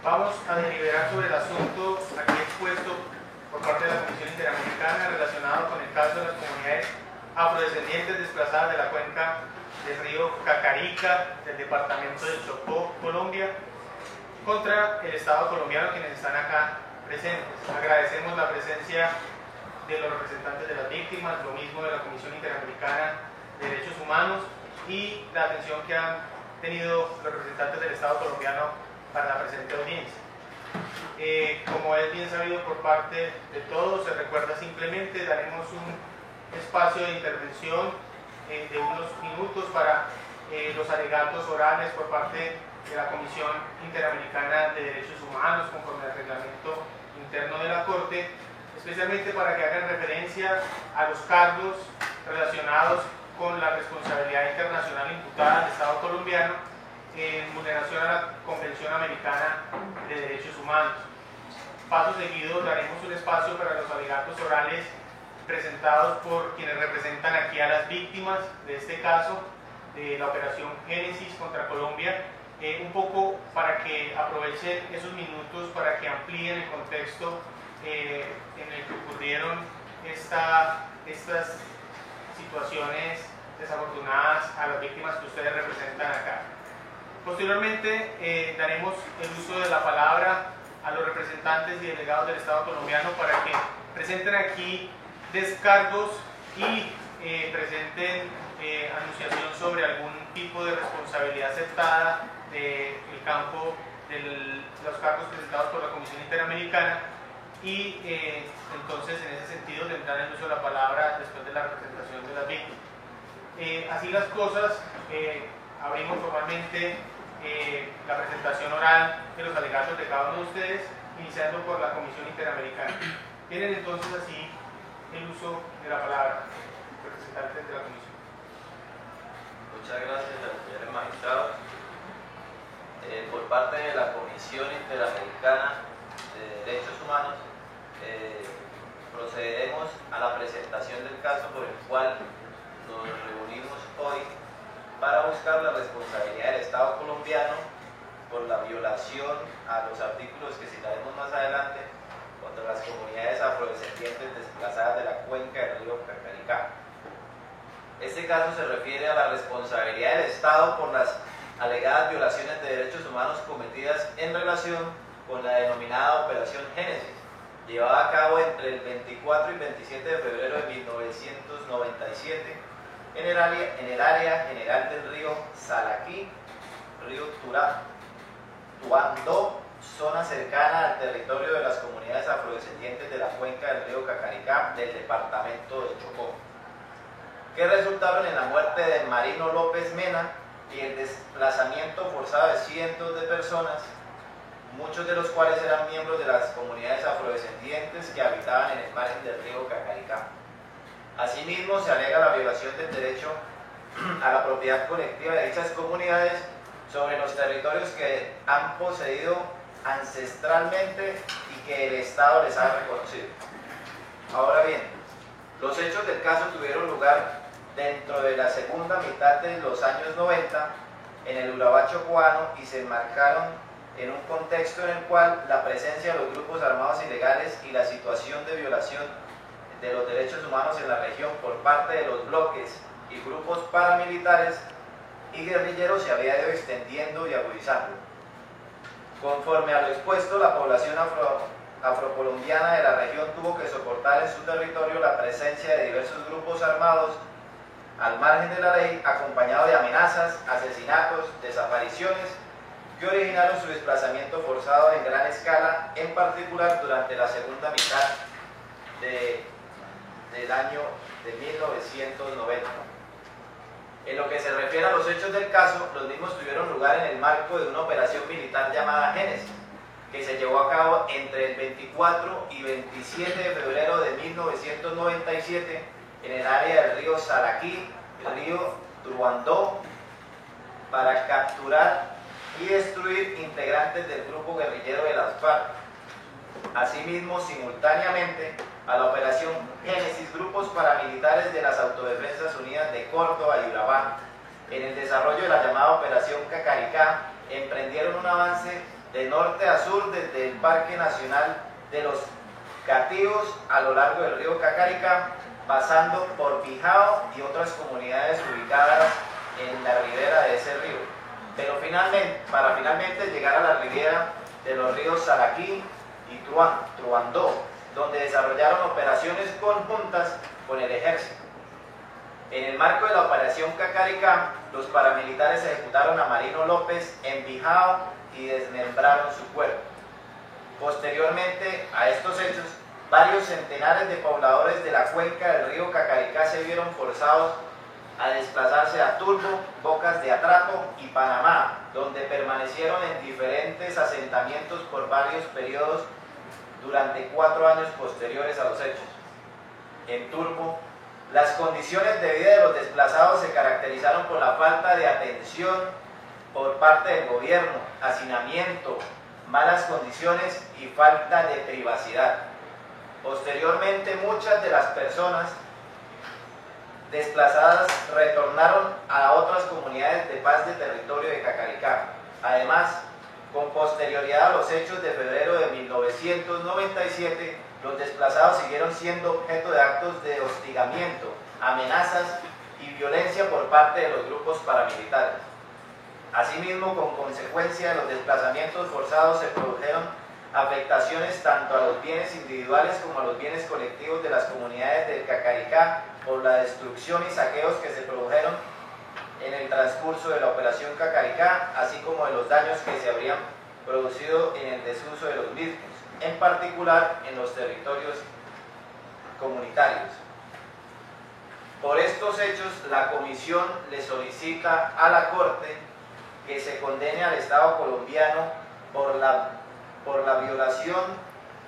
Vamos a deliberar sobre el asunto aquí expuesto por parte de la Comisión Interamericana relacionado con el caso de las comunidades afrodescendientes desplazadas de la cuenca del río Cacarica, del departamento de Chocó, Colombia, contra el Estado colombiano, quienes están acá presentes. Agradecemos la presencia de los representantes de las víctimas, lo mismo de la Comisión Interamericana de Derechos Humanos y la atención que han tenido los representantes del Estado colombiano para la presente audiencia. Como es bien sabido por parte de todos, se recuerda simplemente, daremos un espacio de intervención de unos minutos para los alegatos orales por parte de la Comisión Interamericana de Derechos Humanos conforme al reglamento interno de la Corte, especialmente para que hagan referencia a los cargos relacionados con la responsabilidad internacional imputada al Estado colombiano en vulneración a la Convención Americana de Derechos Humanos. Paso seguido daremos un espacio para los alegatos orales presentados por quienes representan aquí a las víctimas de este caso de la operación Génesis contra Colombia, un poco para que aprovechen esos minutos para que amplíen el contexto en el que ocurrieron estas situaciones desafortunadas a las víctimas que ustedes representan acá. Posteriormente daremos el uso de la palabra a los representantes y delegados del Estado colombiano para que presenten aquí descargos y presenten anunciación sobre algún tipo de responsabilidad aceptada del campo de los cargos presentados por la Comisión Interamericana y entonces en ese sentido tendrán el uso de la palabra después de la representación de las víctimas. Así las cosas, abrimos formalmente la presentación oral de los alegatos de cada uno de ustedes, iniciando por la Comisión Interamericana. Tienen entonces así el uso de la palabra, representantes de la Comisión. Muchas gracias, señores magistrados. Por parte de la Comisión Interamericana de Derechos Humanos, procederemos a la presentación del caso por el cual nos reunimos hoy para buscar la responsabilidad del Estado colombiano por la violación a los artículos que citaremos más adelante contra las comunidades afrodescendientes desplazadas de la cuenca del río Cacarica. Este caso se refiere a la responsabilidad del Estado por las alegadas violaciones de derechos humanos cometidas en relación con la denominada Operación Génesis, llevada a cabo entre el 24 y 27 de febrero de 1997 en el área general del río Salaquí, río Tuandó, zona cercana al territorio de las comunidades afrodescendientes de la cuenca del río Cacarica del departamento de Chocó, que resultaron en la muerte de Marino López Mena y el desplazamiento forzado de cientos de personas, muchos de los cuales eran miembros de las comunidades afrodescendientes que habitaban en el margen del río Cacarica. Asimismo, se alega la violación del derecho a la propiedad colectiva de dichas comunidades sobre los territorios que han poseído ancestralmente y que el Estado les ha reconocido. Ahora bien, los hechos del caso tuvieron lugar dentro de la segunda mitad de los años 90 en el Urabá chocoano y se enmarcaron en un contexto en el cual la presencia de los grupos armados ilegales y la situación de violación de los derechos humanos en la región por parte de los bloques y grupos paramilitares y guerrilleros se había ido extendiendo y agudizando. Conforme a lo expuesto, la población afrocolombiana de la región tuvo que soportar en su territorio la presencia de diversos grupos armados al margen de la ley, acompañado de amenazas, asesinatos, desapariciones, que originaron su desplazamiento forzado en gran escala, en particular durante la segunda mitad del año de 1990. En lo que se refiere a los hechos del caso, los mismos tuvieron lugar en el marco de una operación militar llamada Génesis, que se llevó a cabo entre el 24 y 27 de febrero de 1997 en el área del río Salaquí, el río Tuandó, para capturar y destruir integrantes del grupo guerrillero de las FARC. Asimismo, simultáneamente a la operación Génesis, grupos paramilitares de las Autodefensas Unidas de Córdoba y Urabá, en el desarrollo de la llamada Operación Cacarica, emprendieron un avance de norte a sur desde el Parque Nacional de los Gativos a lo largo del río Cacaricá, pasando por Bijao y otras comunidades ubicadas en la ribera de ese río, pero para finalmente llegar a la ribera de los ríos Saraquí y Truandó, donde desarrollaron operaciones conjuntas con el ejército. En el marco de la operación Cacaricá, los paramilitares ejecutaron a Marino López en Bijao y desmembraron su cuerpo. Posteriormente a estos hechos, varios centenares de pobladores de la cuenca del río Cacaricá se vieron forzados a desplazarse a Turbo, Bocas de Atrato y Panamá, donde permanecieron en diferentes asentamientos por varios periodos durante 4 años posteriores a los hechos. En Turbo, las condiciones de vida de los desplazados se caracterizaron por la falta de atención por parte del gobierno, hacinamiento, malas condiciones y falta de privacidad. Posteriormente, muchas de las personas desplazadas retornaron a otras comunidades de paz del territorio de Cacaricá. Además, con posterioridad a los hechos de febrero de 1997, los desplazados siguieron siendo objeto de actos de hostigamiento, amenazas y violencia por parte de los grupos paramilitares. Asimismo, con consecuencia de los desplazamientos forzados se produjeron afectaciones tanto a los bienes individuales como a los bienes colectivos de las comunidades del Cacaricá por la destrucción y saqueos que se produjeron en el transcurso de la operación Cacaricá, así como de los daños que se habrían producido en el desuso de los mismos, en particular en los territorios comunitarios. Por estos hechos, la Comisión le solicita a la Corte que se condene al Estado colombiano por la violación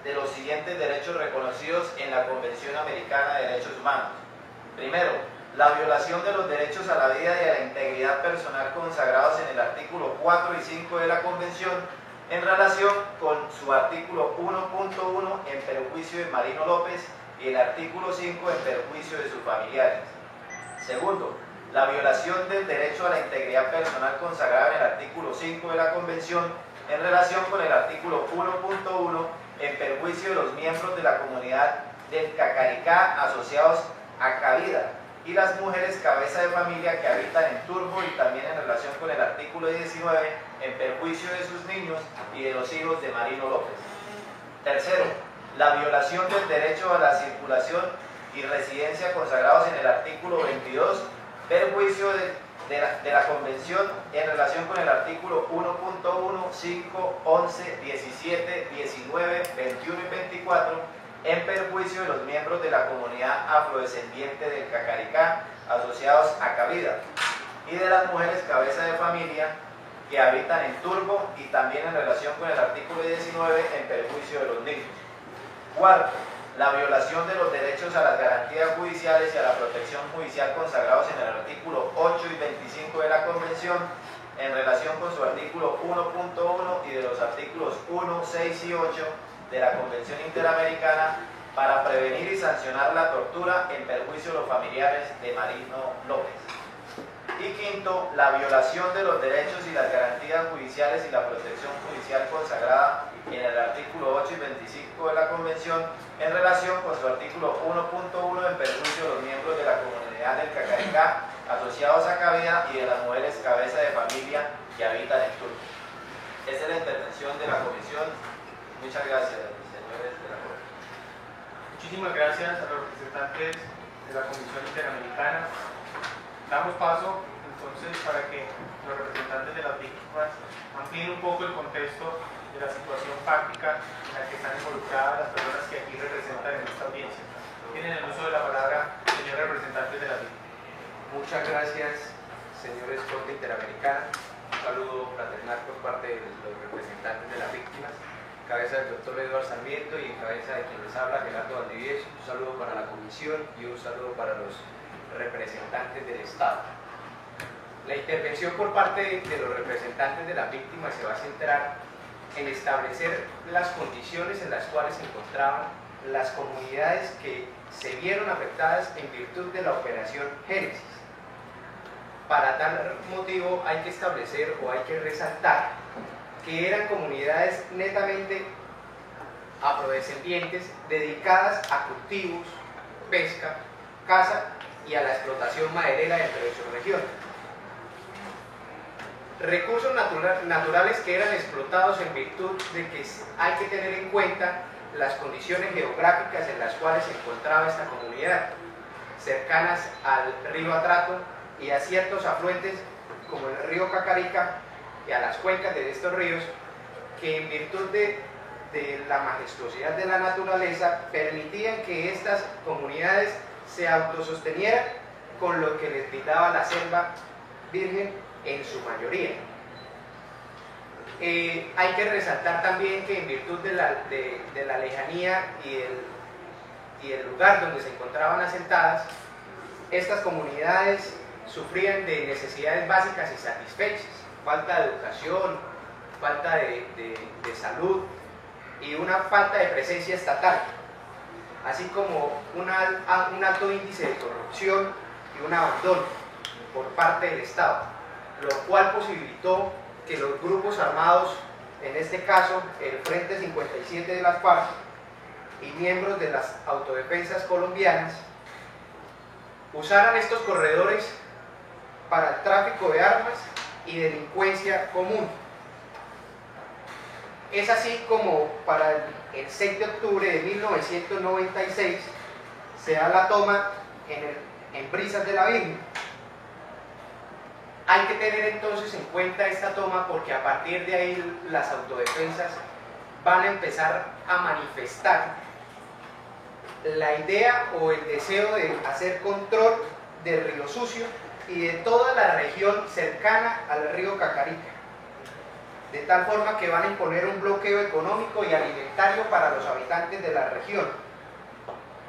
de los siguientes derechos reconocidos en la Convención Americana de Derechos Humanos. Primero, la violación de los derechos a la vida y a la integridad personal consagrados en el artículo 4 y 5 de la Convención en relación con su artículo 1.1 en perjuicio de Marino López y el artículo 5 en perjuicio de sus familiares. Segundo, la violación del derecho a la integridad personal consagrado en el artículo 5 de la Convención en relación con el artículo 1.1 en perjuicio de los miembros de la comunidad del Cacaricá asociados a Cabida y las mujeres cabeza de familia que habitan en Turbo, y también en relación con el artículo 19 en perjuicio de sus niños y de los hijos de Marino López. Tercero, la violación del derecho a la circulación y residencia consagrados en el artículo 22, perjuicio de la Convención en relación con el artículo 1.1, 5, 11, 17, 19, 21 y 24, en perjuicio de los miembros de la comunidad afrodescendiente del Cacaricá asociados a Cabida y de las mujeres cabeza de familia que habitan en Turbo, y también en relación con el artículo 19 en perjuicio de los niños. Cuarto, la violación de los derechos a las garantías judiciales y a la protección judicial consagrados en el artículo 8 y 25 de la Convención en relación con su artículo 1.1 y de los artículos 1, 6 y 8 de la Convención Interamericana para prevenir y sancionar la tortura en perjuicio de los familiares de Marino López. Y quinto, la violación de los derechos y las garantías judiciales y la protección judicial consagrada en el artículo 8 y 25 de la Convención en relación con su artículo 1.1 en perjuicio de los miembros de la comunidad del Cacaricá asociados a Cabida y de las mujeres cabeza de familia que habitan en Turbo. Esta es la intervención de la Comisión. Muchas gracias, señores de la Corte. Muchísimas gracias a los representantes de la Comisión Interamericana. Damos paso entonces para que los representantes de las víctimas amplíen un poco el contexto de la situación fáctica en la que están involucradas las personas que aquí representan en esta audiencia. Tienen el uso de la palabra, señores representantes de las víctimas. Muchas gracias, señores Corte Interamericana. Un saludo fraternal por parte de los representantes de las víctimas, cabeza del doctor Eduardo Sarmiento y en cabeza de quien les habla, Gerardo Valdivieso. Un saludo para la Comisión y un saludo para los representantes del Estado. La intervención por parte de los representantes de las víctimas se va a centrar en establecer las condiciones en las cuales se encontraban las comunidades que se vieron afectadas en virtud de la operación Génesis. Para tal motivo hay que establecer o hay que resaltar que eran comunidades netamente afrodescendientes dedicadas a cultivos, pesca, caza y a la explotación maderera dentro de su región. Recursos naturales que eran explotados en virtud de que hay que tener en cuenta las condiciones geográficas en las cuales se encontraba esta comunidad, cercanas al río Atrato y a ciertos afluentes como el río Cacarica y a las cuencas de estos ríos, que en virtud de la majestuosidad de la naturaleza permitían que estas comunidades se autosostenieran con lo que les brindaba la selva virgen en su mayoría. Hay que resaltar también que en virtud de la lejanía y el lugar donde se encontraban asentadas, estas comunidades sufrían de necesidades básicas insatisfechas, falta de educación, falta de salud y una falta de presencia estatal, así como un alto índice de corrupción y un abandono por parte del Estado, lo cual posibilitó que los grupos armados, en este caso el Frente 57 de las FARC y miembros de las autodefensas colombianas, usaran estos corredores para el tráfico de armas y delincuencia común. Es así como para el 6 de octubre de 1996 se da la toma en Brisas de la Virgen. Hay que tener entonces en cuenta esta toma porque a partir de ahí las autodefensas van a empezar a manifestar la idea o el deseo de hacer control del Río Sucio y de toda la región cercana al río Cacarica, de tal forma que van a imponer un bloqueo económico y alimentario para los habitantes de la región.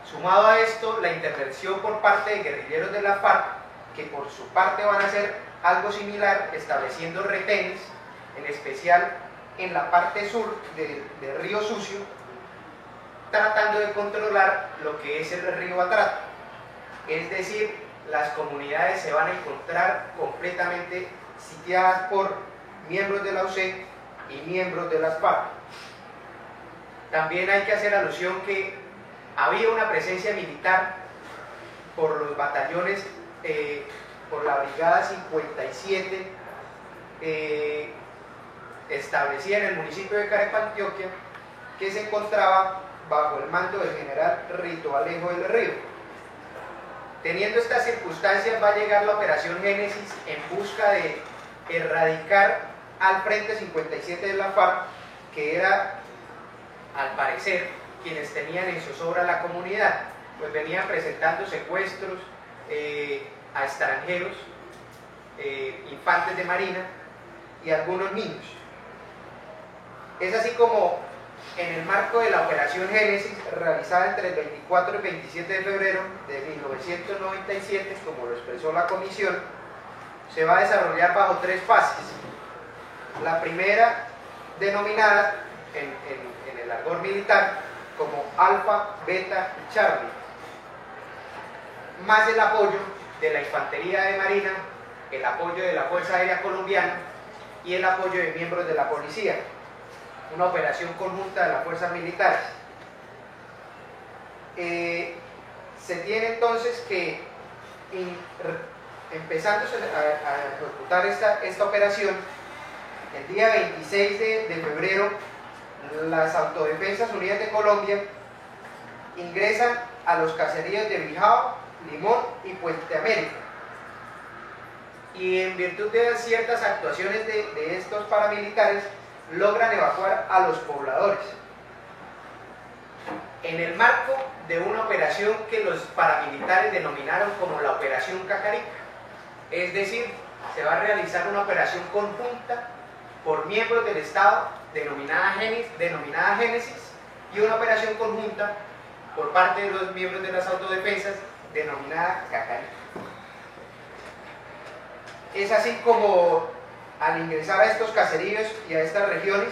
Sumado a esto, la intervención por parte de guerrilleros de la FARC, que por su parte van a hacer algo similar, estableciendo retenes, en especial en la parte sur del Río Sucio, tratando de controlar lo que es el río Atrato. Es decir, las comunidades se van a encontrar completamente sitiadas por miembros de la UC y miembros de las FARC. También hay que hacer alusión que había una presencia militar por los batallones, por la Brigada 57, establecida en el municipio de Carepa, Antioquia, que se encontraba bajo el mando del general Rito Alejo del Río. Teniendo estas circunstancias, va a llegar la Operación Génesis en busca de erradicar al Frente 57 de la FARC, que era, al parecer, quienes tenían en zozobra la comunidad, pues venían presentando secuestros a extranjeros, infantes de marina y algunos niños. Es así como en el marco de la Operación Génesis, realizada entre el 24 y 27 de febrero de 1997, como lo expresó la comisión, se va a desarrollar bajo tres fases. La primera, denominada en el argot militar como Alfa, Beta y Charlie, más el apoyo de la Infantería de Marina, el apoyo de la Fuerza Aérea Colombiana y el apoyo de miembros de la policía. Una operación conjunta de las fuerzas militares. Se tiene entonces que, empezándose a ejecutar esta operación, el día 26 de febrero, las Autodefensas Unidas de Colombia ingresan a los caseríos de Bijao, Limón y Puente América. Y en virtud de ciertas actuaciones de estos paramilitares, logran evacuar a los pobladores. En el marco de una operación que los paramilitares denominaron como la Operación Cacarica, es decir, se va a realizar una operación conjunta por miembros del Estado denominada Génesis y una operación conjunta por parte de los miembros de las autodefensas denominada Cacarica. Es así como al ingresar a estos caseríos y a estas regiones,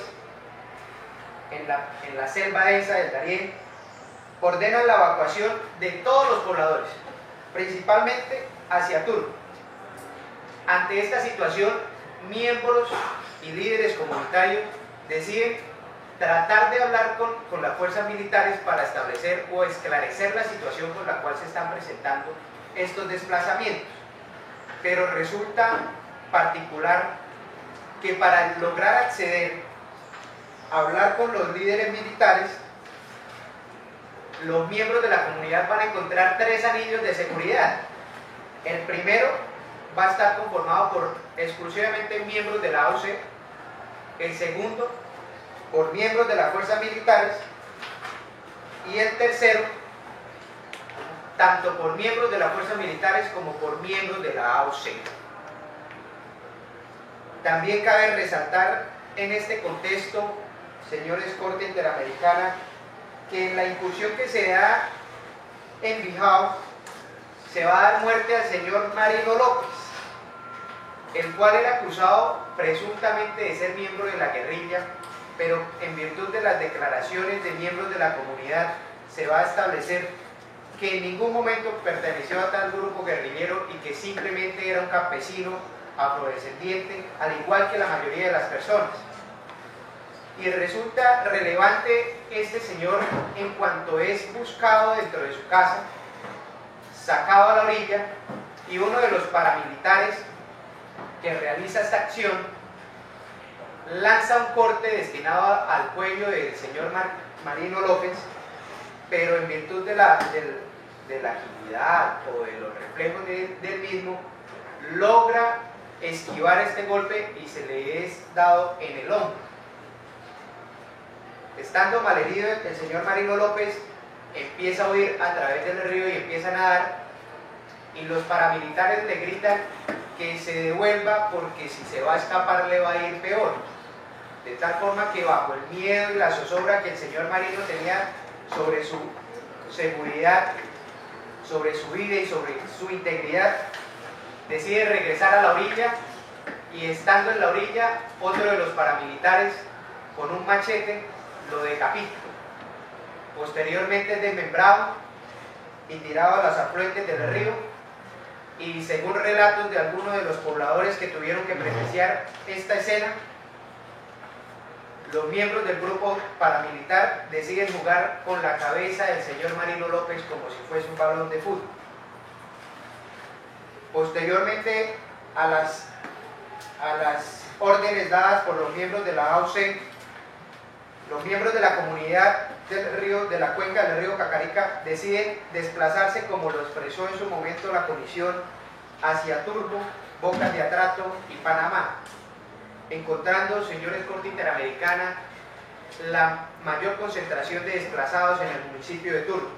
en la selva densa del Darién, ordenan la evacuación de todos los pobladores, principalmente hacia Turbo. Ante esta situación, miembros y líderes comunitarios deciden tratar de hablar con las fuerzas militares para establecer o esclarecer la situación con la cual se están presentando estos desplazamientos. Pero resulta particular que para lograr acceder a hablar con los líderes militares, los miembros de la comunidad van a encontrar 3 anillos de seguridad. El primero va a estar conformado por exclusivamente miembros de la AUC, el segundo por miembros de las fuerzas militares y el tercero tanto por miembros de las fuerzas militares como por miembros de la AUC. También cabe resaltar en este contexto, señores Corte Interamericana, que en la incursión que se da en Bijao se va a dar muerte al señor Marino López, el cual era acusado presuntamente de ser miembro de la guerrilla, pero en virtud de las declaraciones de miembros de la comunidad se va a establecer que en ningún momento perteneció a tal grupo guerrillero y que simplemente era un campesino afrodescendiente, al igual que la mayoría de las personas. Y resulta relevante este señor en cuanto es buscado dentro de su casa, sacado a la orilla, y uno de los paramilitares que realiza esta acción lanza un corte destinado al cuello del señor Marino López, pero en virtud de la agilidad o de los reflejos del mismo, logra esquivar este golpe y se le es dado en el hombro. Estando malherido, el señor Marino López empieza a huir a través del río y empieza a nadar, y los paramilitares le gritan que se devuelva porque si se va a escapar le va a ir peor. De tal forma que bajo el miedo y la zozobra que el señor Marino tenía sobre su seguridad, sobre su vida y sobre su integridad, decide regresar a la orilla, y estando en la orilla, otro de los paramilitares con un machete lo decapita. Posteriormente es desmembrado y tirado a las afluentes del río, y según relatos de algunos de los pobladores que tuvieron que presenciar esta escena, los miembros del grupo paramilitar deciden jugar con la cabeza del señor Marino López como si fuese un balón de fútbol. Posteriormente a las órdenes dadas por los miembros de la AUC, los miembros de la comunidad del río, de la cuenca del río Cacarica, deciden desplazarse, como lo expresó en su momento la comisión, hacia Turbo, Bocas de Atrato y Panamá, encontrando, señores Corte Interamericana, la mayor concentración de desplazados en el municipio de Turbo,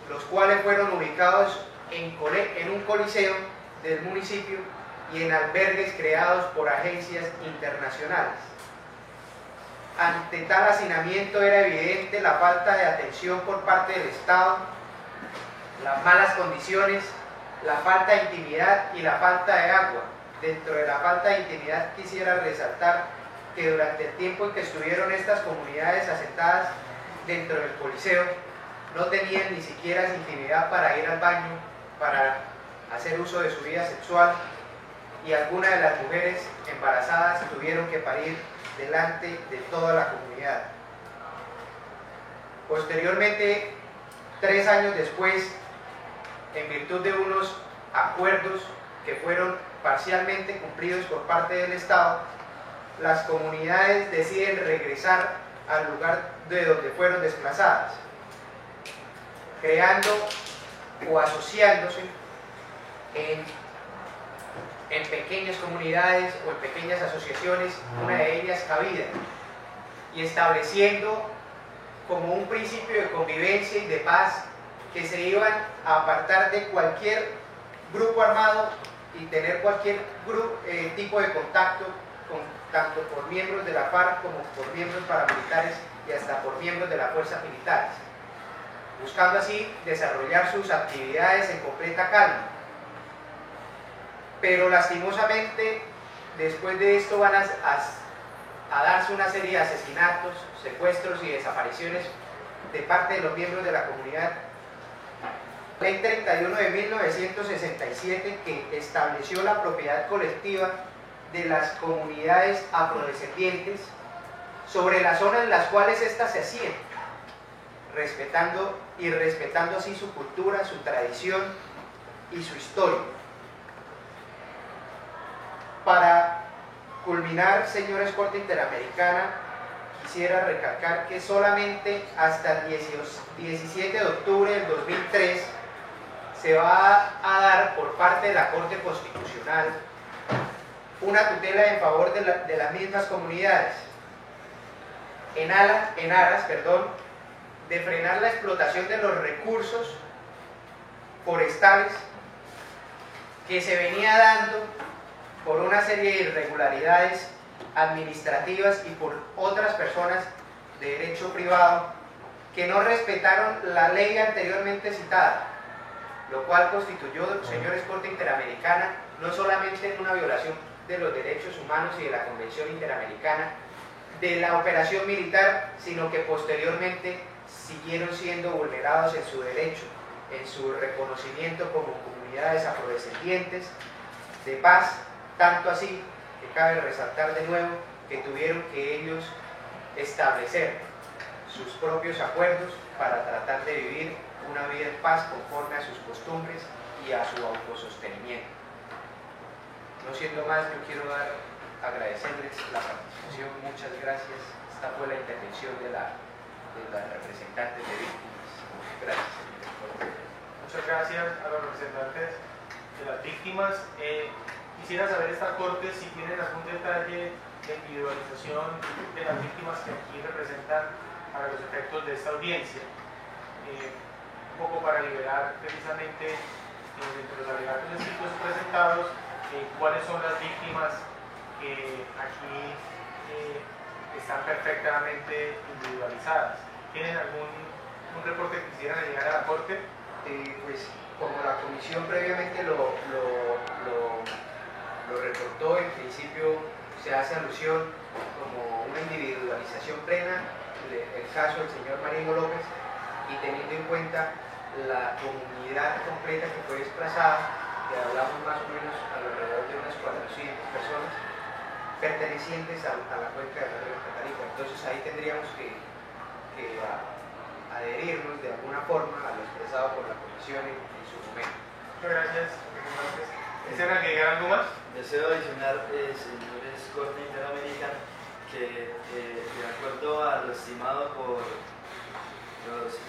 los cuales fueron ubicados en un coliseo del municipio y en albergues creados por agencias internacionales. Ante tal hacinamiento era evidente la falta de atención por parte del Estado, las malas condiciones, la falta de intimidad y la falta de agua. Dentro de la falta de intimidad quisiera resaltar que durante el tiempo en que estuvieron estas comunidades asentadas dentro del coliseo, no tenían ni siquiera intimidad para ir al baño, para hacer uso de su vida sexual, y algunas de las mujeres embarazadas tuvieron que parir delante de toda la comunidad. Posteriormente, 3 años después, en virtud de unos acuerdos que fueron parcialmente cumplidos por parte del Estado, las comunidades deciden regresar al lugar de donde fueron desplazadas, creando o asociándose en pequeñas comunidades o en pequeñas asociaciones, una de ellas Cabida, y estableciendo como un principio de convivencia y de paz que se iban a apartar de cualquier grupo armado y tener cualquier tipo de contacto tanto por miembros de la FARC como por miembros paramilitares y hasta por miembros de las fuerzas militares, buscando así desarrollar sus actividades en completa calma. Pero lastimosamente, después de esto van a darse una serie de asesinatos, secuestros y desapariciones de parte de los miembros de la comunidad. Ley 31 de 1967, que estableció la propiedad colectiva de las comunidades afrodescendientes sobre las zonas en las cuales éstas se hacían, respetando así su cultura, su tradición y su historia. Para culminar, señores Corte Interamericana, quisiera recalcar que solamente hasta el 17 de octubre del 2003 se va a dar por parte de la Corte Constitucional una tutela en favor de las mismas comunidades, en aras de frenar la explotación de los recursos forestales que se venía dando por una serie de irregularidades administrativas y por otras personas de derecho privado que no respetaron la ley anteriormente citada, lo cual constituyó, señores Corte Interamericana, no solamente una violación de los derechos humanos y de la Convención Interamericana de la operación militar, sino que posteriormente siguieron siendo vulnerados en su derecho, en su reconocimiento como comunidades afrodescendientes de paz, tanto así que cabe resaltar de nuevo que tuvieron que ellos establecer sus propios acuerdos para tratar de vivir una vida en paz conforme a sus costumbres y a su autosostenimiento. No siendo más, yo quiero agradecerles la participación, muchas gracias. Esta fue la intervención de las representantes de víctimas. Gracias. Muchas gracias a los representantes de las víctimas. Quisiera saber esta Corte si tienen algún detalle de individualización de las víctimas que aquí representan para los efectos de esta audiencia. Un poco para liberar precisamente entre los alegatos escritos presentados cuáles son las víctimas que aquí están perfectamente individualizadas. ¿Tienen algún reporte que quisieran llegar a la Corte? Pues como la comisión previamente lo reportó, en principio se hace alusión como una individualización plena el caso del señor Marino López, y teniendo en cuenta la comunidad completa que fue desplazada, que hablamos más o menos alrededor de unas 400 personas pertenecientes a la cuenca del río Catarica. Entonces ahí tendríamos que adherirnos de alguna forma a lo expresado por la comisión en su momento. Muchas gracias. ¿Desean agregar algo más? Deseo adicionar, señores Corte Interamericana, que de acuerdo a lo estimado por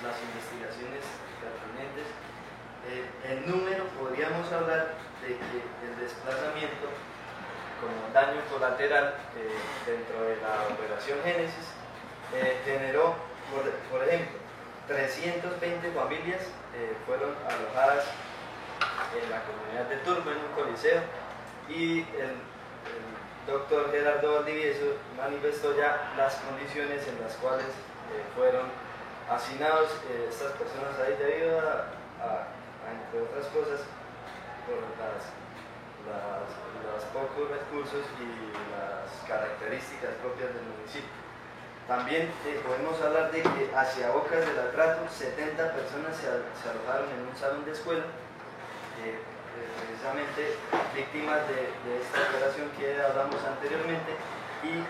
las investigaciones pertinentes, el número, podríamos hablar de que el desplazamiento como daño colateral dentro de la operación Génesis generó, por ejemplo, 320 familias fueron alojadas en la comunidad de Turbo, en un coliseo, y el doctor Gerardo Valdivieso manifestó ya las condiciones en las cuales fueron hacinados estas personas ahí debido entre otras cosas, por los pocos recursos y las características propias del municipio. También podemos hablar de que hacia Bocas del Atrato 70 personas se alojaron en un salón de escuela, precisamente víctimas de esta operación que hablamos anteriormente, y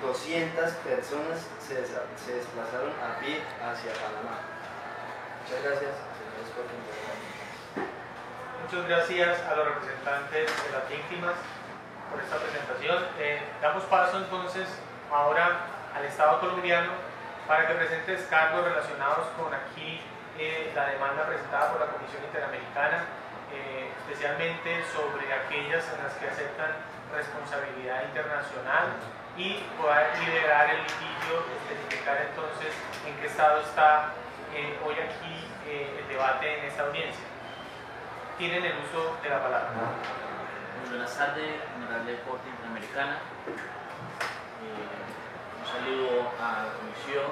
200 personas se desplazaron a pie hacia Panamá. Muchas gracias, señores Corte Interamericana. Muchas gracias a los representantes de las víctimas por esta presentación. Damos paso entonces ahora al Estado colombiano para que presente descargos relacionados con aquí la demanda presentada por la Comisión Interamericana, especialmente sobre aquellas en las que aceptan responsabilidad internacional, y poder liberar el litigio, especificar entonces en qué estado está hoy aquí el debate en esta audiencia. Tienen el uso de la palabra. Muy buenas tardes, honorable Corte Interamericana. Un saludo a la Comisión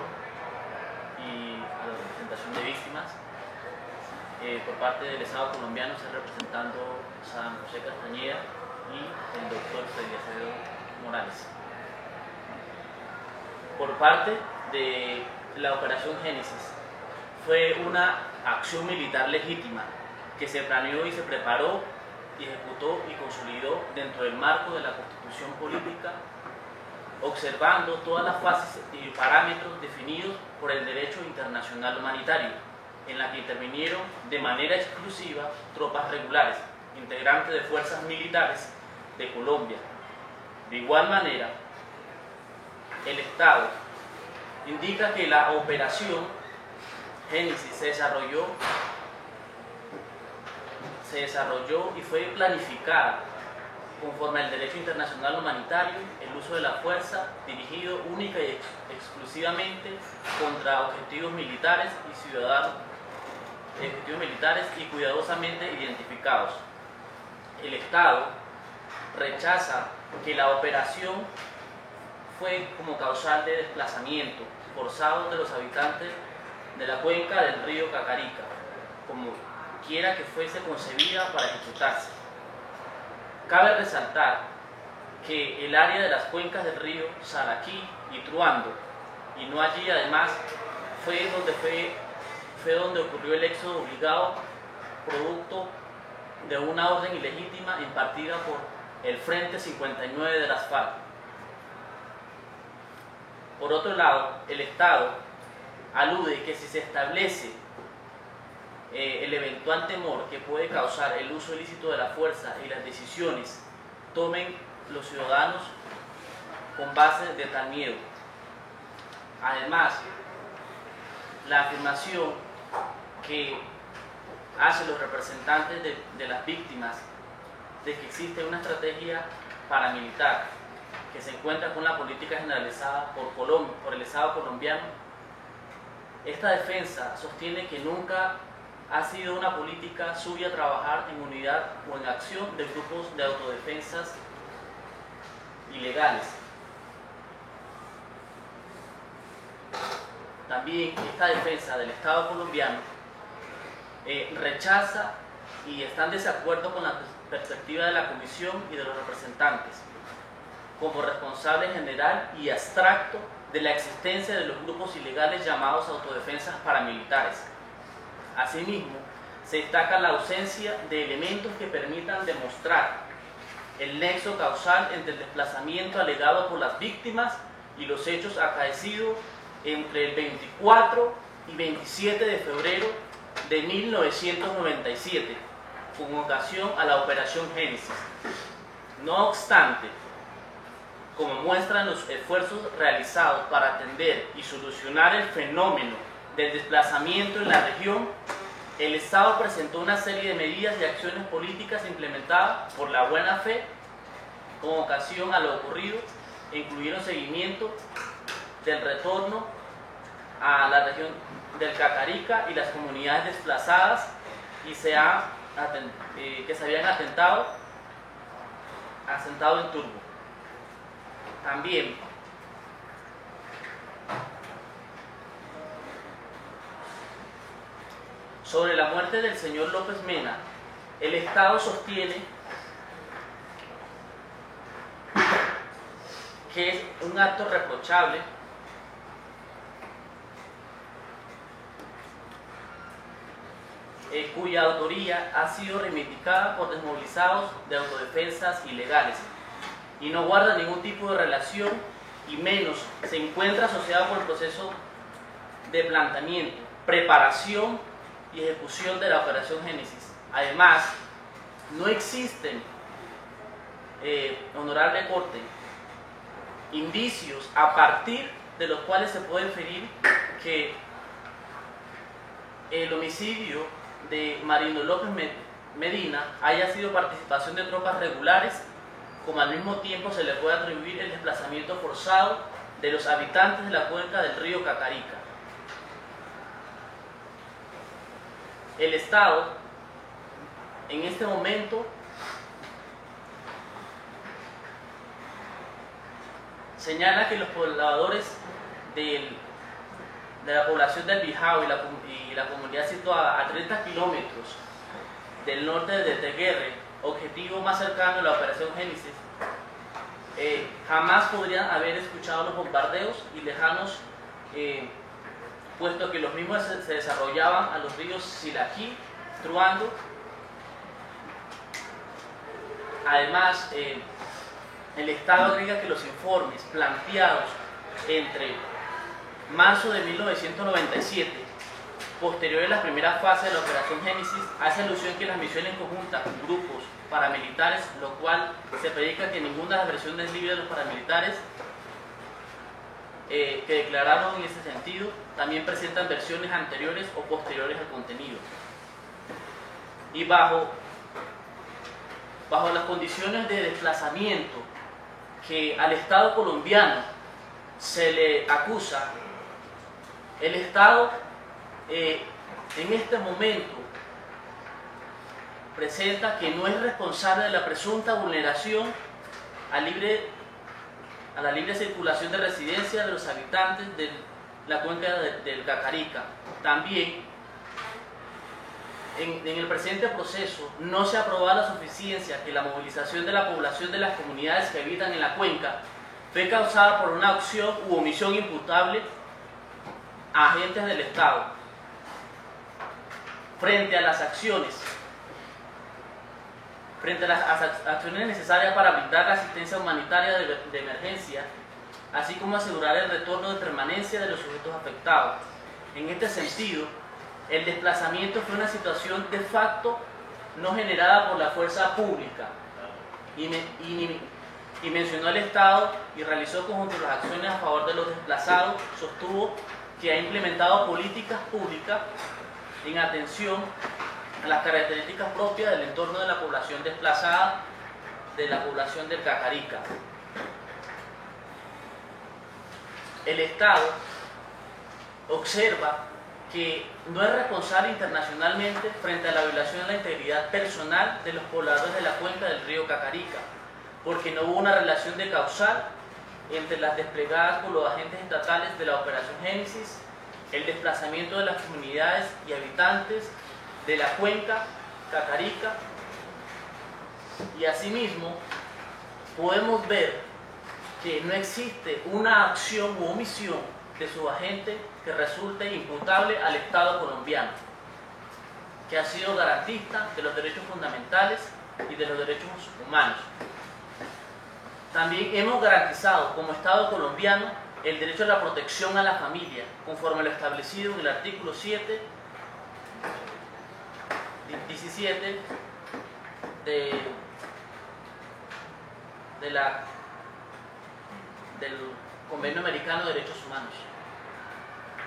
y a la representación de víctimas. Por parte del Estado colombiano está representando San José Castañeda y el doctor Freddy Acevedo Morales. Por parte de la Operación Génesis, fue una acción militar legítima que se planeó y se preparó y ejecutó y consolidó dentro del marco de la Constitución política, observando todas las fases y parámetros definidos por el derecho internacional humanitario, en la que intervinieron de manera exclusiva tropas regulares, integrantes de fuerzas militares de Colombia. De igual manera, el Estado indica que la operación Génesis se desarrolló y fue planificada conforme al derecho internacional humanitario, el uso de la fuerza dirigido única y exclusivamente contra objetivos militares y ciudadanos, y cuidadosamente identificados. El Estado rechaza que la operación fue como causal de desplazamiento forzado de los habitantes de la cuenca del río Cacarica, como quiera que fuese concebida para ejecutarse. Cabe resaltar que el área de las cuencas del río Saraquí y Truando, y no allí además, fue donde ocurrió el éxodo obligado producto de una orden ilegítima impartida por el Frente 59 de las FARC. Por otro lado, el Estado alude que si se establece el eventual temor que puede causar el uso ilícito de la fuerza y las decisiones tomen los ciudadanos con base de tal miedo. Además, la afirmación que hacen los representantes de las víctimas de que existe una estrategia paramilitar que se encuentra con la política generalizada por el Estado colombiano, esta defensa sostiene que nunca ha sido una política suya trabajar en unidad o en acción de grupos de autodefensas ilegales. También esta defensa del Estado colombiano rechaza y está en desacuerdo con la perspectiva de la Comisión y de los representantes como responsable general y abstracto de la existencia de los grupos ilegales llamados autodefensas paramilitares. Asimismo, se destaca la ausencia de elementos que permitan demostrar el nexo causal entre el desplazamiento alegado por las víctimas y los hechos acaecidos entre el 24 y 27 de febrero de 1997, con ocasión a la Operación Génesis. No obstante, como muestran los esfuerzos realizados para atender y solucionar el fenómeno del desplazamiento en la región, el Estado presentó una serie de medidas y acciones políticas implementadas por la buena fe con ocasión a lo ocurrido, incluyeron seguimiento del retorno a la región del Cacarica y las comunidades desplazadas y que se habían asentado en Turbo. También sobre la muerte del señor López Mena, el Estado sostiene que es un acto reprochable cuya autoría ha sido reivindicada por desmovilizados de autodefensas ilegales y no guarda ningún tipo de relación y menos se encuentra asociado con el proceso de planteamiento, preparación y ejecución de la Operación Génesis. Además, no existen, honorable Corte, indicios a partir de los cuales se puede inferir que el homicidio de Marino López Medina haya sido participación de tropas regulares, como al mismo tiempo se le puede atribuir el desplazamiento forzado de los habitantes de la cuenca del río Cacarica. El Estado, en este momento, señala que los pobladores de la población del Bijao y la comunidad situada a 30 kilómetros del norte de Teguerre, objetivo más cercano a la Operación Génesis, jamás podrían haber escuchado los bombardeos y lejanos, puesto que los mismos se desarrollaban a los ríos Silaquí, Truando Además, el Estado agrega que los informes planteados entre marzo de 1997, posterior a la primera fase de la Operación Génesis, hace alusión que las misiones conjuntas con grupos paramilitares, lo cual se predica que ninguna de las versiones libre de los paramilitares que declararon en ese sentido también presentan versiones anteriores o posteriores al contenido. Y bajo las condiciones de desplazamiento que al Estado colombiano se le acusa, el Estado en este momento presenta que no es responsable de la presunta vulneración a la libre circulación de residencia de los habitantes de la cuenca del Cacarica. También, en el presente proceso, no se ha probado la suficiencia que la movilización de la población de las comunidades que habitan en la cuenca fue causada por una acción u omisión imputable a agentes del Estado. Frente a las acciones necesarias para brindar la asistencia humanitaria de emergencia, así como asegurar el retorno de permanencia de los sujetos afectados. En este sentido, el desplazamiento fue una situación de facto no generada por la fuerza pública y mencionó al Estado y realizó conjunto las acciones a favor de los desplazados. Sostuvo que ha implementado políticas públicas en atención a las características propias del entorno de la población desplazada, de la población del Cacarica. El Estado observa que no es responsable internacionalmente frente a la violación de la integridad personal de los pobladores de la cuenca del río Cacarica, porque no hubo una relación de causal entre las desplegadas por los agentes estatales de la Operación Génesis, el desplazamiento de las comunidades y habitantes de la cuenca Cacarica, y asimismo podemos ver que no existe una acción u omisión de su agente que resulte imputable al Estado colombiano, que ha sido garantista de los derechos fundamentales y de los derechos humanos. También hemos garantizado como Estado colombiano el derecho a la protección a la familia, conforme a lo establecido en el artículo 17 del Convenio Americano de Derechos Humanos.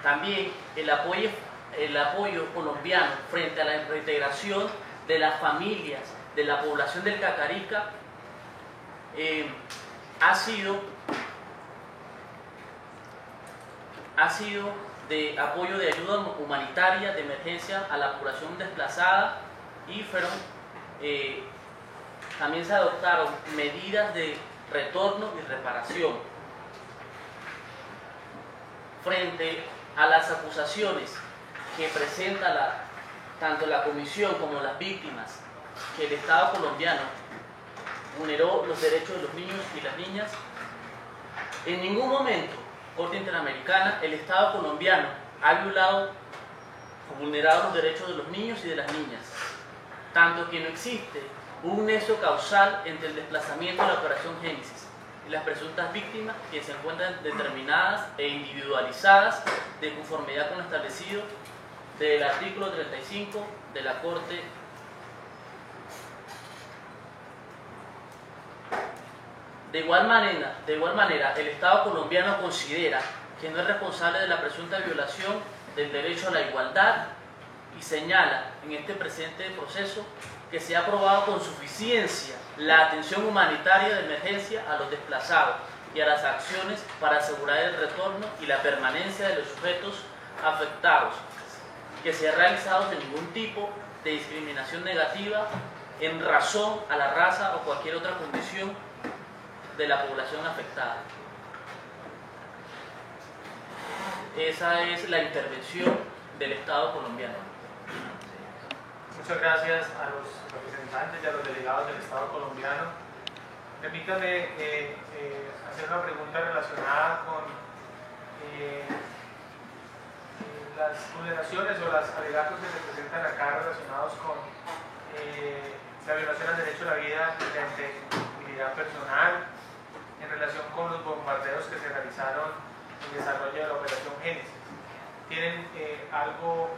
También el apoyo colombiano frente a la reintegración de las familias de la población del Cacarica ha sido de apoyo de ayuda humanitaria de emergencia a la población desplazada, y también se adoptaron medidas de retorno y reparación. Frente a las acusaciones que presenta tanto la Comisión como las víctimas, que el Estado colombiano vulneró los derechos de los niños y las niñas, en ningún momento, Corte Interamericana, el Estado colombiano ha violado o vulnerado los derechos de los niños y de las niñas, tanto que no existe un nexo causal entre el desplazamiento de la Operación Génesis y las presuntas víctimas, que se encuentran determinadas e individualizadas de conformidad con lo establecido del artículo 35 de la Corte. De igual manera, el Estado colombiano considera que no es responsable de la presunta violación del derecho a la igualdad y señala en este presente proceso que se ha aprobado con suficiencia la atención humanitaria de emergencia a los desplazados y a las acciones para asegurar el retorno y la permanencia de los sujetos afectados, que se ha realizado sin ningún tipo de discriminación negativa en razón a la raza o cualquier otra condición de la población afectada. Esa es la intervención del Estado colombiano. Muchas gracias a los representantes y a los delegados del Estado colombiano. Permítame hacer una pregunta relacionada con las vulneraciones o los alegatos que se presentan acá relacionados con la violación al derecho a la vida y la integridad personal en relación con los bombardeos que se realizaron en desarrollo de la Operación Génesis. ¿Tienen algo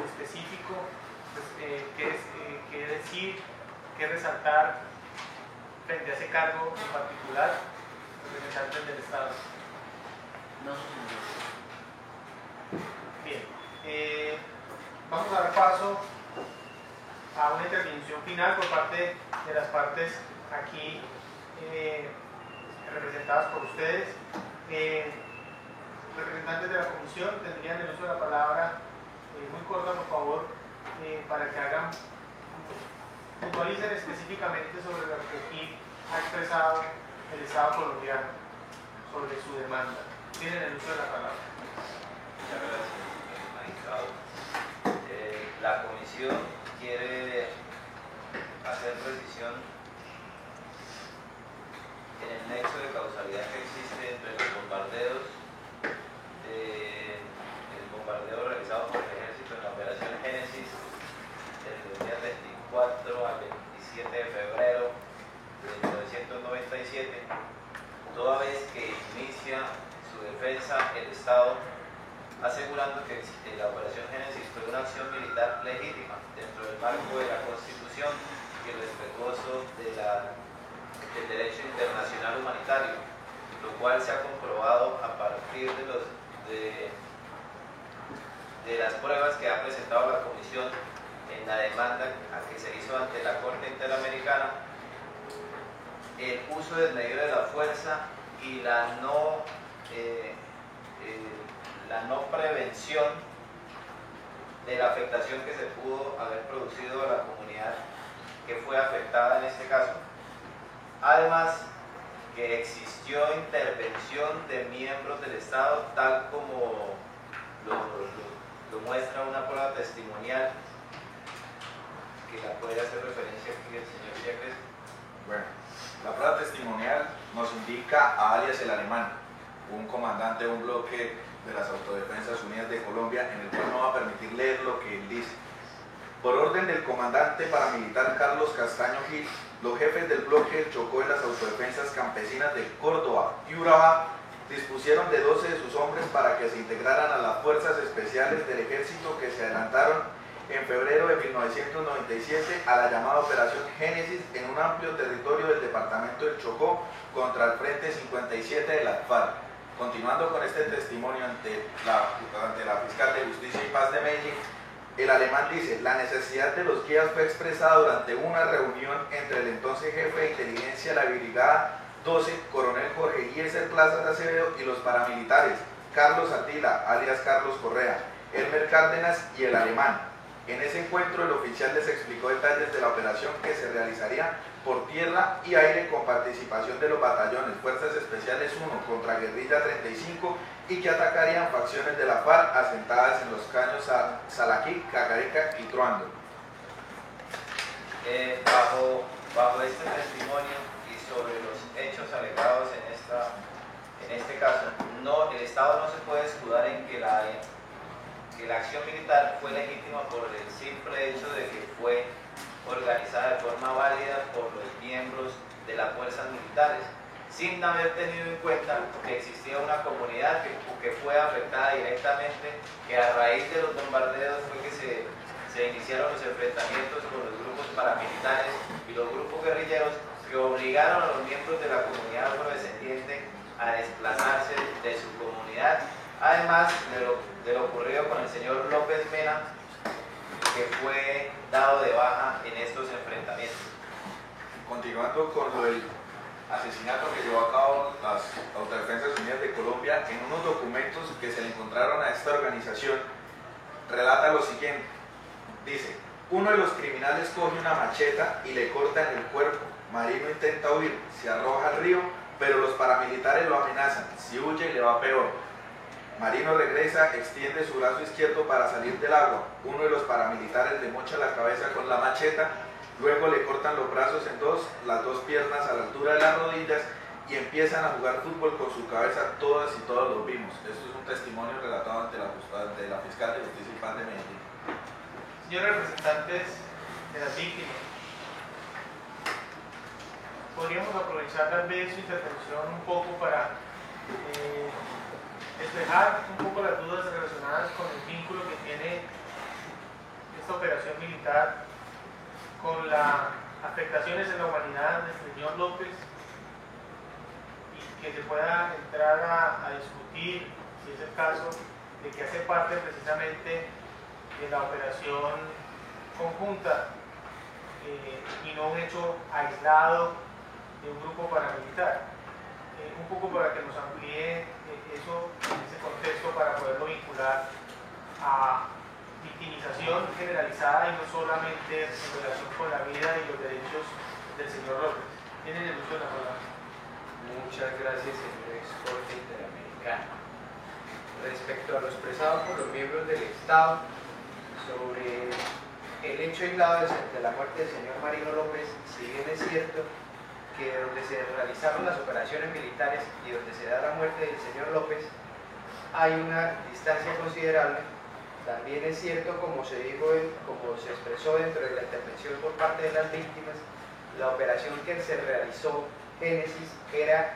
específico que decir, que resaltar frente a ese cargo en particular, representantes del Estado? No, señor. Bien, vamos a dar paso a una intervención final por parte de las partes aquí representadas por ustedes. Representantes de la comisión tendrían el uso de la palabra muy corta, por favor, para que puntualicen específicamente sobre lo que aquí ha expresado el Estado colombiano sobre su demanda. Tienen el uso de la palabra. Muchas gracias, magistrado. La comisión quiere hacer precisión en el nexo de causalidad que existe entre los bombardeos, el bombardeo realizado por el ejército en la Operación Génesis del día 24 al 27 de febrero de 1997, toda vez que inicia su defensa el Estado, asegurando que la Operación Génesis fue una acción militar legítima dentro del marco de la Constitución y respetuoso del derecho internacional humanitario, lo cual se ha comprobado a partir de las pruebas que ha presentado la Comisión en la demanda que se hizo ante la Corte Interamericana. El uso desmedido de la fuerza y la no prevención de la afectación que se pudo haber producido a la comunidad que fue afectada en este caso. Además, que existió intervención de miembros del Estado, tal como lo muestra una prueba testimonial que la puede hacer referencia aquí el señor Villacres. Bueno, la prueba testimonial nos indica a alias el Alemán, un comandante de un bloque de las Autodefensas Unidas de Colombia, en el cual no va a permitir leer lo que él dice. Por orden del comandante paramilitar Carlos Castaño Gil, los jefes del bloque del Chocó en las Autodefensas Campesinas de Córdoba y Urabá dispusieron de 12 de sus hombres para que se integraran a las fuerzas especiales del ejército que se adelantaron en febrero de 1997 a la llamada Operación Génesis en un amplio territorio del departamento del Chocó contra el Frente 57 de las FARC. Continuando con este testimonio ante la Fiscal de Justicia y Paz de Medellín, el Alemán dice: la necesidad de los guías fue expresada durante una reunión entre el entonces jefe de inteligencia de la Brigada 12, coronel Jorge Gieser Plazas de Acevedo, y los paramilitares Carlos Atila, alias Carlos Correa, Elmer Cárdenas y el Alemán. En ese encuentro el oficial les explicó detalles de la operación que se realizaría por tierra y aire con participación de los batallones Fuerzas Especiales 1 contra Guerrilla 35 y que atacarían facciones de la FARC asentadas en los caños Salaquí, Cacarica y Truando. Bajo este testimonio y sobre los hechos alegados en este caso, el Estado no se puede escudar en que la acción militar fue legítima por el simple hecho de que fue organizada de forma válida por los miembros de las fuerzas militares, sin haber tenido en cuenta que existía una comunidad que fue afectada directamente, que a raíz de los bombardeos fue que se iniciaron los enfrentamientos con los grupos paramilitares y los grupos guerrilleros que obligaron a los miembros de la comunidad afrodescendiente a desplazarse de su comunidad, además de lo ocurrido con el señor López Mena, que fue dado de baja en estos enfrentamientos. Continuando con lo del asesinato que llevó a cabo las Autodefensas Unidas de Colombia, en unos documentos que se le encontraron a esta organización, relata lo siguiente. Dice: uno de los criminales coge una macheta y le corta en el cuerpo. Marino intenta huir, se arroja al río, pero los paramilitares lo amenazan. Si huye, le va peor. Marino regresa, extiende su brazo izquierdo para salir del agua. Uno de los paramilitares le mocha la cabeza con la macheta, luego le cortan los brazos en dos, las dos piernas a la altura de las rodillas y empiezan a jugar fútbol con su cabeza. Todas y todos los vimos. Esto es un testimonio relatado ante la Fiscal de Justicia y Paz de Medellín. Señores representantes de las víctimas, podríamos aprovechar tal vez su intervención un poco para despejar un poco las dudas relacionadas con el vínculo que tiene esta operación militar con las afectaciones en la humanidad del señor López, y que se pueda entrar a discutir, si es el caso, de que hace parte precisamente de la operación conjunta y no un hecho aislado de un grupo paramilitar. Un poco para que nos amplíe eso en ese contexto, para poderlo vincular a victimización generalizada y no solamente en relación con la vida y los derechos del señor López. Tienen el uso de la palabra. Muchas gracias, señor ex Corte Interamericana. Respecto a lo expresado por los miembros del Estado sobre el hecho aislado de la muerte del señor Marino López, si bien es cierto que donde se realizaron las operaciones militares y donde se da la muerte del señor López hay una distancia considerable, también es cierto, como se dijo, como se expresó dentro de la intervención por parte de las víctimas, la operación que se realizó Génesis era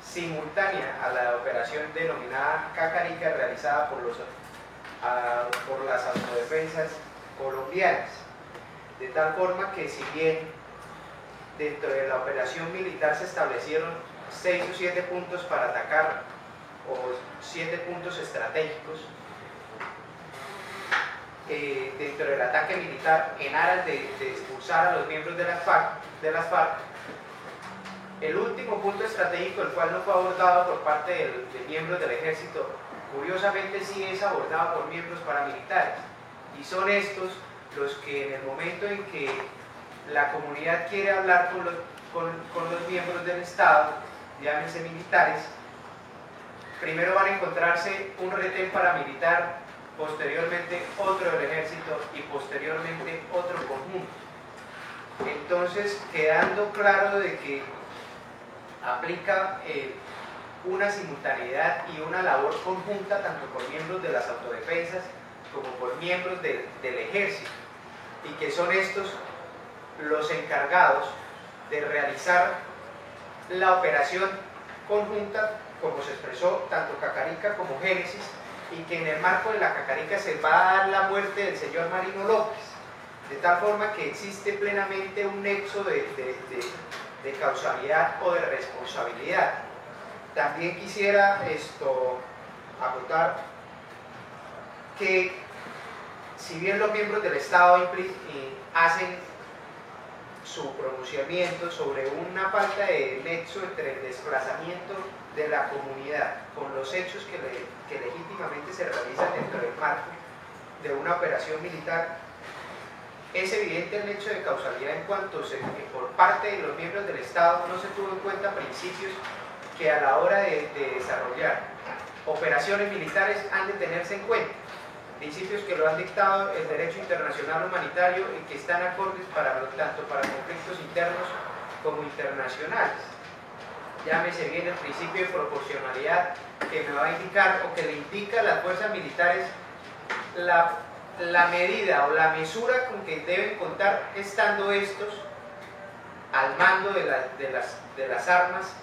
simultánea a la operación denominada Cacarica, realizada por las autodefensas colombianas, de tal forma que si bien dentro de la operación militar se establecieron 6 o 7 puntos para atacar, o 7 puntos estratégicos dentro del ataque militar en aras de expulsar a los miembros de las FARC, el último punto estratégico, el cual no fue abordado por parte de miembros del ejército, curiosamente sí es abordado por miembros paramilitares, y son estos los que en el momento en que la comunidad quiere hablar con los miembros del Estado, llámense militares, primero van a encontrarse un retén paramilitar, posteriormente otro del ejército y posteriormente otro conjunto. Entonces, quedando claro de que aplica una simultaneidad y una labor conjunta tanto por miembros de las autodefensas como por miembros del ejército, y que son estos los encargados de realizar la operación conjunta, como se expresó tanto Cacarica como Génesis, y que en el marco de la Cacarica se va a dar la muerte del señor Marino López, de tal forma que existe plenamente un nexo de causalidad o de responsabilidad. También quisiera acotar que si bien los miembros del Estado hacen su pronunciamiento sobre una falta de nexo entre el desplazamiento de la comunidad con los hechos que legítimamente se realizan dentro del marco de una operación militar, es evidente el hecho de causalidad en cuanto que por parte de los miembros del Estado no se tuvo en cuenta principios que a la hora de desarrollar operaciones militares han de tenerse en cuenta, principios que lo han dictado el derecho internacional humanitario y que están acordes tanto para conflictos internos como internacionales. Llámese bien el principio de proporcionalidad, que me va a indicar o que le indica a las fuerzas militares la medida o la mesura con que deben contar estando estos al mando de las armas,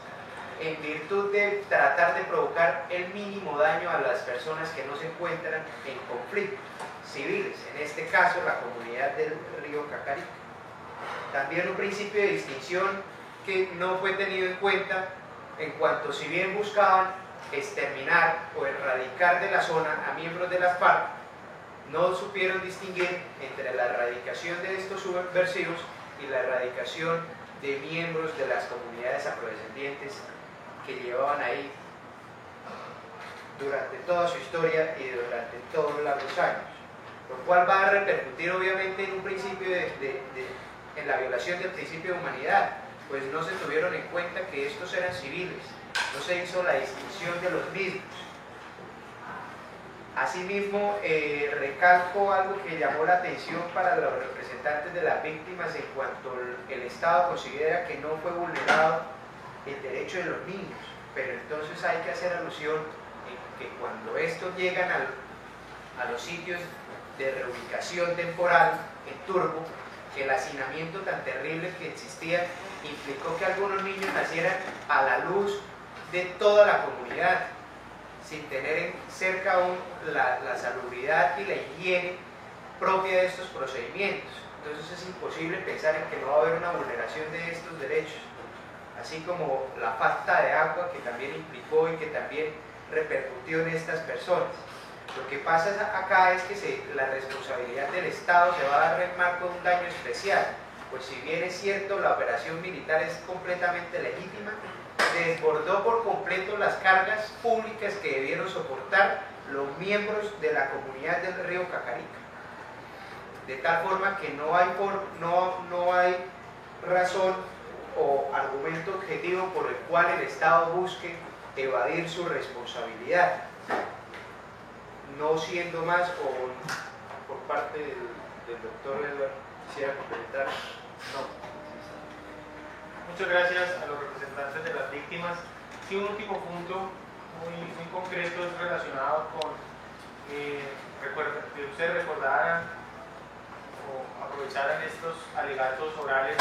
en virtud de tratar de provocar el mínimo daño a las personas que no se encuentran en conflicto, civiles, en este caso la comunidad del río Cacarica. También un principio de distinción que no fue tenido en cuenta en cuanto, si bien buscaban exterminar o erradicar de la zona a miembros de las FARC, no supieron distinguir entre la erradicación de estos subversivos y la erradicación de miembros de las comunidades afrodescendientes que llevaban ahí durante toda su historia y durante todos los años, lo cual va a repercutir obviamente en un principio en la violación del principio de humanidad, pues no se tuvieron en cuenta que estos eran civiles, no se hizo la distinción de los mismos. Asimismo, recalco algo que llamó la atención para los representantes de las víctimas en cuanto el Estado considera que no fue vulnerado el derecho de los niños, pero entonces hay que hacer alusión en que cuando estos llegan a los sitios de reubicación temporal en Turbo, el hacinamiento tan terrible que existía implicó que algunos niños nacieran a la luz de toda la comunidad, sin tener cerca aún la salubridad y la higiene propia de estos procedimientos. Entonces es imposible pensar en que no va a haber una vulneración de estos derechos, así como la falta de agua que también implicó y que también repercutió en estas personas. Lo que pasa acá es que la responsabilidad del Estado se va a dar en marco de un daño especial, pues si bien es cierto la operación militar es completamente legítima, desbordó por completo las cargas públicas que debieron soportar los miembros de la comunidad del río Cacarica, de tal forma que no hay razón o argumento objetivo por el cual el Estado busque evadir su responsabilidad. No siendo más, o por parte del doctor Eduardo, quisiera complementar. No. Muchas gracias a los representantes de las víctimas. Sí, un último punto muy concreto es relacionado con que ustedes recordaran o aprovecharan estos alegatos orales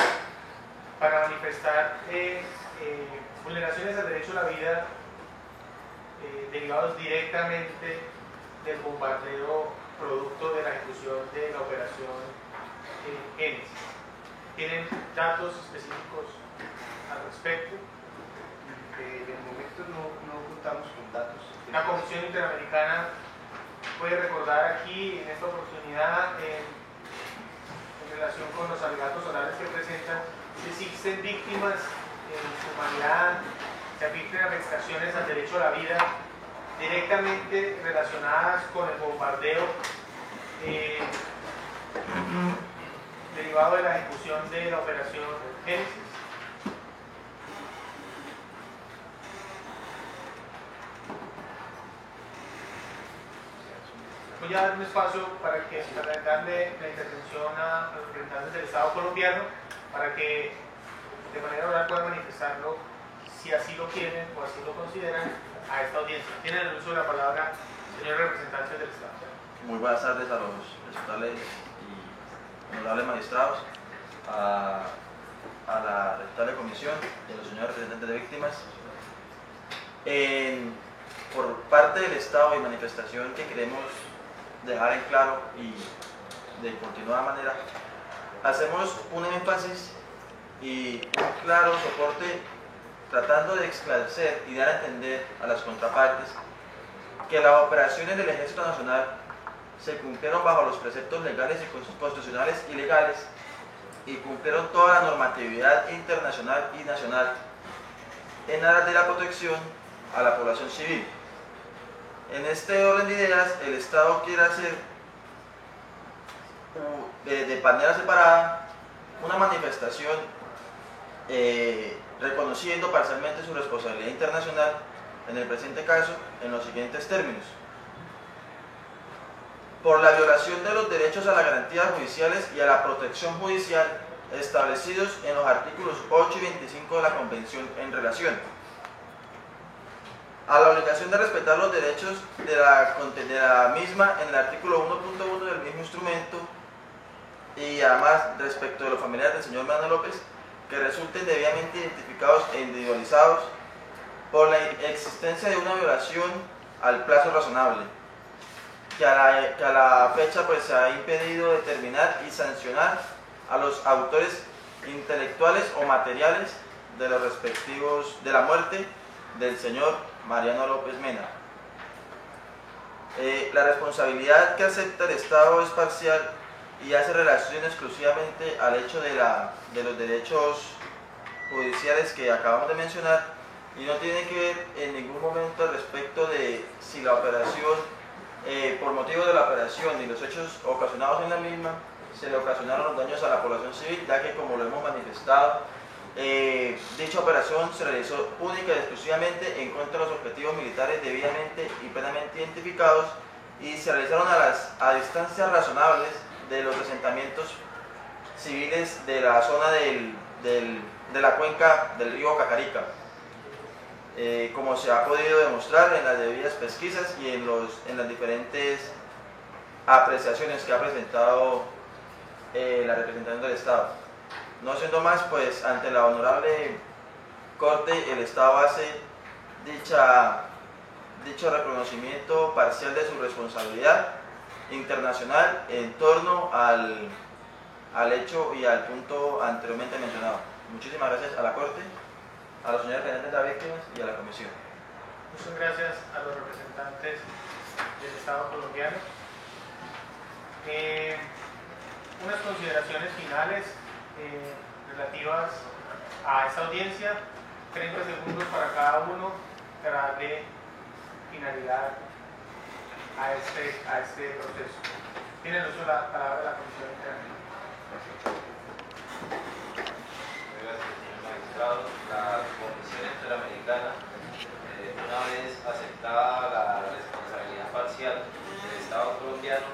para manifestar vulneraciones al derecho a la vida derivados directamente del bombardeo producto de la ejecución de la operación Génesis. ¿Tienen datos específicos al respecto? De momento no contamos con datos. La Comisión Interamericana puede recordar aquí, en esta oportunidad, en relación con los alegatos orales que presentan, si existen víctimas en su humanidad, se afecten afectaciones al derecho a la vida directamente relacionadas con el bombardeo derivado de la ejecución de la operación Génesis. Voy a dar un espacio para darle la intervención a los representantes del Estado colombiano para que de manera oral puedan manifestarlo, si así lo quieren o así lo consideran, a esta audiencia. Tienen el uso de la palabra, señores representantes del Estado. Muy buenas tardes a los respetables y honorables magistrados, a la respetable comisión y a los señores representantes de víctimas. Por parte del Estado y manifestación que queremos dejar en claro y de continuada manera, hacemos un énfasis y un claro soporte tratando de esclarecer y dar a entender a las contrapartes que las operaciones del Ejército Nacional se cumplieron bajo los preceptos legales y constitucionales y legales y cumplieron toda la normatividad internacional y nacional en aras de la protección a la población civil. En este orden de ideas, el Estado quiere hacer de manera separada una manifestación reconociendo parcialmente su responsabilidad internacional, en el presente caso, en los siguientes términos. Por la violación de los derechos a las garantías judiciales y a la protección judicial establecidos en los artículos 8 y 25 de la Convención en relación a la obligación de respetar los derechos de la misma en el artículo 1.1 del mismo instrumento, y además respecto de los familiares del señor Manuel López que resulten debidamente identificados e individualizados por la existencia de una violación al plazo razonable, que a la fecha pues se ha impedido determinar y sancionar a los autores intelectuales o materiales de los respectivos de la muerte del señor Mariano López Mena. La responsabilidad que acepta el Estado es parcial y hace relación exclusivamente al hecho de los derechos judiciales que acabamos de mencionar, y no tiene que ver en ningún momento al respecto de si la operación, por motivo de la operación y los hechos ocasionados en la misma, se le ocasionaron los daños a la población civil, ya que, como lo hemos manifestado, dicha operación se realizó única y exclusivamente en contra de los objetivos militares debidamente y plenamente identificados, y se realizaron a distancias razonables de los asentamientos civiles de la zona de la cuenca del río Cacarica, como se ha podido demostrar en las debidas pesquisas y en las diferentes apreciaciones que ha presentado la representación del Estado. No siendo más, pues ante la honorable Corte el Estado hace dicho reconocimiento parcial de su responsabilidad internacional en torno al hecho y al punto anteriormente mencionado. Muchísimas gracias a la Corte, a los señores representantes de las víctimas y a la Comisión. Muchas gracias a los representantes del Estado colombiano. Unas consideraciones finales relativas a esta audiencia, 30 segundos para cada uno para darle finalidad a este proceso. Tiene el uso de la palabra de la Comisión Interamericana. Gracias, señor magistrado. La Comisión Interamericana, una vez aceptada la responsabilidad parcial del Estado colombiano,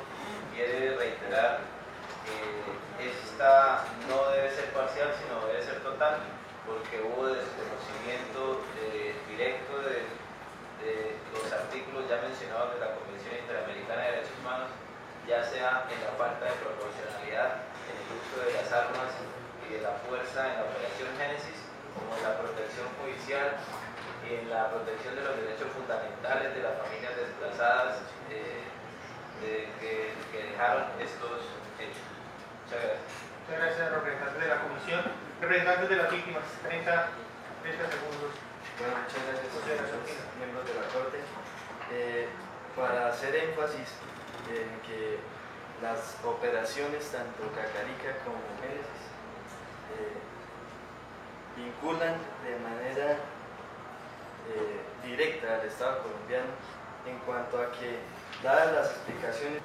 quiere reiterar que esta no debe ser parcial, sino debe ser total, porque hubo desconocimiento directo de los artículos ya mencionados de la Convención Interamericana de Derechos Humanos, ya sea en la falta de proporcionalidad, en el uso de las armas y de la fuerza en la Operación Génesis, como en la protección judicial y en la protección de los derechos fundamentales de las familias desplazadas que dejaron estos hechos. Muchas gracias. Muchas gracias a los representantes de la Comisión. Representantes de las víctimas, 30 segundos. Bueno, muchas gracias a los miembros de la Corte. Para hacer énfasis en que las operaciones, tanto Cacarica como Génesis, vinculan de manera directa al Estado colombiano en cuanto a que, dadas las explicaciones,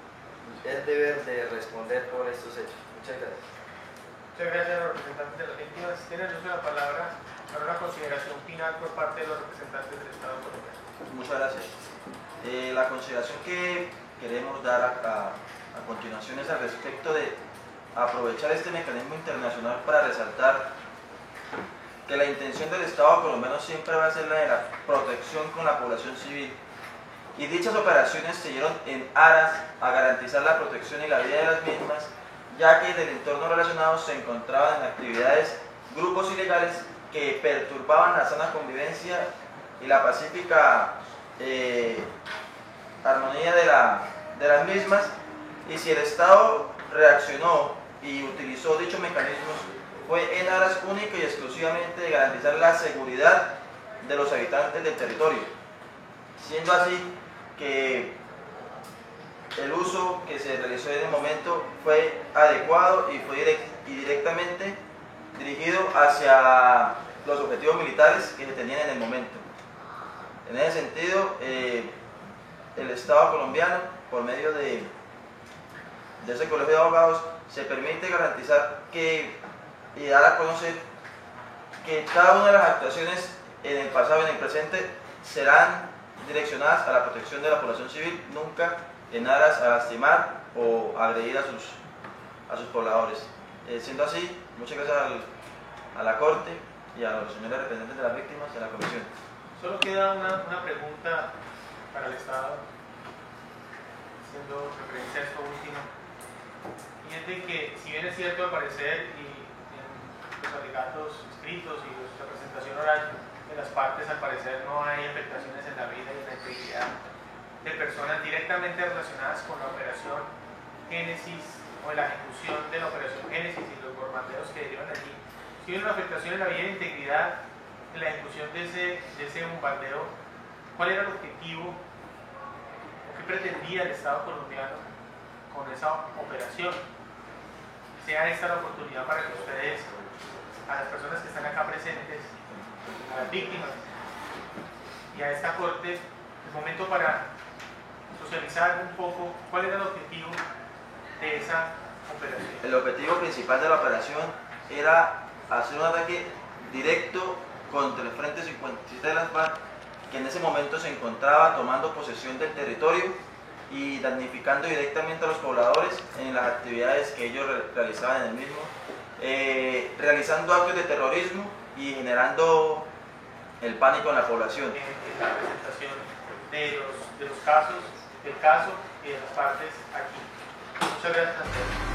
es deber de responder por estos hechos. Muchas gracias. Muchas gracias a los representantes de las víctimas. Tienen el uso de la palabra para una consideración final por parte de los representantes del Estado colombiano. Muchas gracias. La consideración que queremos dar a continuación es al respecto de aprovechar este mecanismo internacional para resaltar que la intención del Estado colombiano siempre va a ser la de la protección con la población civil, y dichas operaciones se dieron en aras a garantizar la protección y la vida de las mismas, ya que en el entorno relacionado se encontraban en actividades grupos ilegales que perturbaban la sana convivencia y la pacífica armonía de las mismas, y si el Estado reaccionó y utilizó dichos mecanismos fue en aras única y exclusivamente de garantizar la seguridad de los habitantes del territorio, siendo así que el uso que se realizó en el momento fue adecuado y fue directamente dirigido hacia los objetivos militares que se tenían en el momento. En ese sentido, el Estado colombiano, por medio de ese colegio de abogados, se permite garantizar y dar a conocer que cada una de las actuaciones en el pasado y en el presente serán direccionadas a la protección de la población civil, nunca en aras a lastimar o agredir a sus pobladores. Siendo así, muchas gracias a la Corte y a los señores representantes de las víctimas de la Comisión. Solo queda una pregunta para el Estado, haciendo referencia a esto último, y es de que, si bien es cierto al parecer y en los alegatos escritos y la presentación oral de las partes, al parecer no hay afectaciones en la vida y en la integridad de personas directamente relacionadas con la operación Génesis o en la ejecución de la operación Génesis y los bombardeos que dieron allí. Si hubo una afectación en la vida y integridad en la ejecución de ese bombardeo, ¿cuál era el objetivo o qué pretendía el Estado colombiano con esa operación? Sea esta la oportunidad para que ustedes, a las personas que están acá presentes, a las víctimas y a esta Corte, el momento para socializar un poco cuál era el objetivo de esa operación. El objetivo principal de la operación era hacer un ataque directo contra el Frente 57 de las FARC, que en ese momento se encontraba tomando posesión del territorio y damnificando directamente a los pobladores en las actividades que ellos realizaban en el mismo, realizando actos de terrorismo y generando el pánico en la población. En la presentación de los casos, del caso y de las partes aquí. Muchas gracias a ustedes.